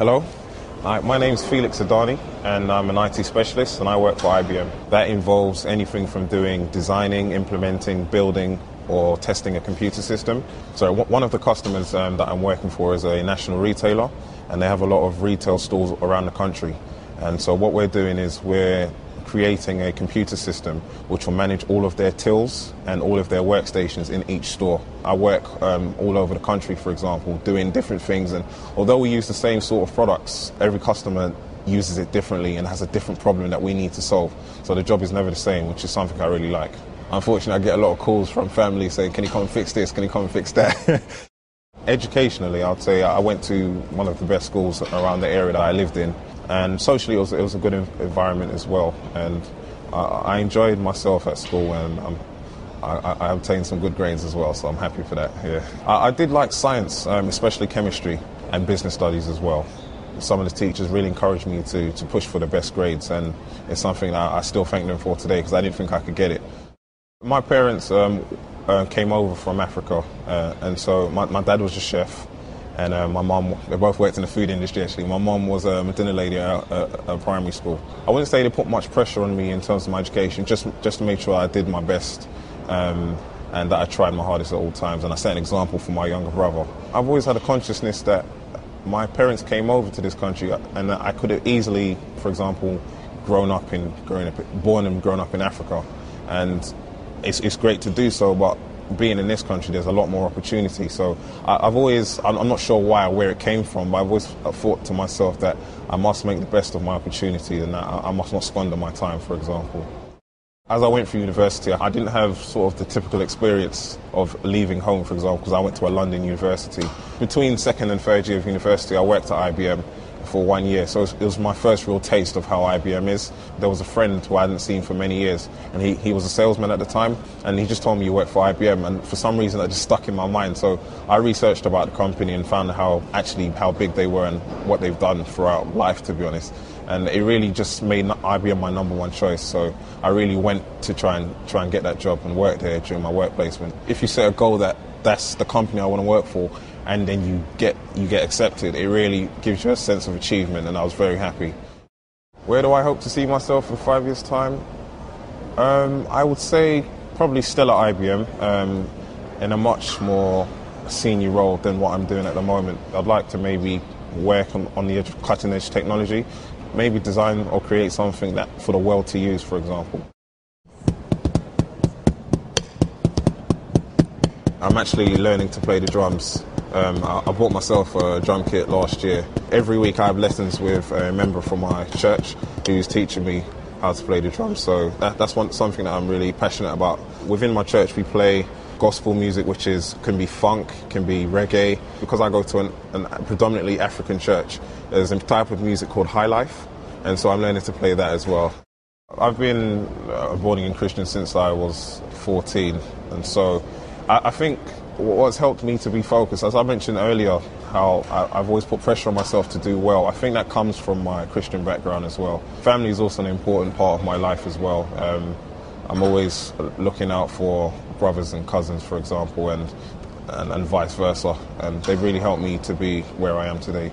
Hello, my name's Felix Adani and I'm an IT specialist and I work for IBM. That involves anything from doing designing, implementing, building or testing a computer system. So one of the customers that I'm working for is a national retailer and they have a lot of retail stores around the country. And so what we're doing is we're creating a computer system which will manage all of their tills and all of their workstations in each store. I work all over the country, for example, doing different things, and although we use the same sort of products, every customer uses it differently and has a different problem that we need to solve. So the job is never the same, which is something I really like. Unfortunately, I get a lot of calls from family saying, can you come and fix this, can you come and fix that? Educationally, I'd say I went to one of the best schools around the area that I lived in. And socially, it was a good environment as well. And I enjoyed myself at school, and I obtained some good grades as well, so I'm happy for that. Yeah, I did like science, especially chemistry and business studies as well. Some of the teachers really encouraged me to push for the best grades, and it's something that I still thank them for today because I didn't think I could get it. My parents came over from Africa, and so my dad was a chef. And my mum, they both worked in the food industry actually. My mum was a dinner lady at a primary school. I wouldn't say they put much pressure on me in terms of my education, just to make sure I did my best and that I tried my hardest at all times. And I set an example for my younger brother. I've always had a consciousness that my parents came over to this country and that I could have easily, for example, born and grown up in Africa. And it's great to do so, but being in this country, there's a lot more opportunity. So I'm not sure why or where it came from, but I've always thought to myself that I must make the best of my opportunity and that I must not squander my time, for example. As I went through university, I didn't have sort of the typical experience of leaving home, for example, because I went to a London university. Between second and third year of university, I worked at IBM for 1 year, so it was my first real taste of how IBM is. There was a friend who I hadn't seen for many years, and he was a salesman at the time, and he just told me you work for IBM, and for some reason that just stuck in my mind. So I researched about the company and found how big they were and what they've done throughout life, to be honest. And it really just made IBM my number one choice. So I really went to try and get that job and work there during my work placement. If you set a goal that's the company I want to work for, and then you get accepted, it really gives you a sense of achievement, and I was very happy. Where do I hope to see myself in 5 years' time? I would say probably still at IBM, in a much more senior role than what I'm doing at the moment. I'd like to maybe work on the edge of cutting-edge technology, maybe design or create something that for the world to use, for example. I'm actually learning to play the drums. I bought myself a drum kit last year. Every week I have lessons with a member from my church who's teaching me how to play the drums. So that's something that I'm really passionate about. Within my church we play gospel music, which can be funk, can be reggae. Because I go to a predominantly African church, there's a type of music called high life, and so I'm learning to play that as well. I've been a born-again Christian since I was 14, and so I think what's helped me to be focused, as I mentioned earlier, how I've always put pressure on myself to do well. I think that comes from my Christian background as well. Family is also an important part of my life as well. I'm always looking out for brothers and cousins, for example, and vice versa. And they've really helped me to be where I am today.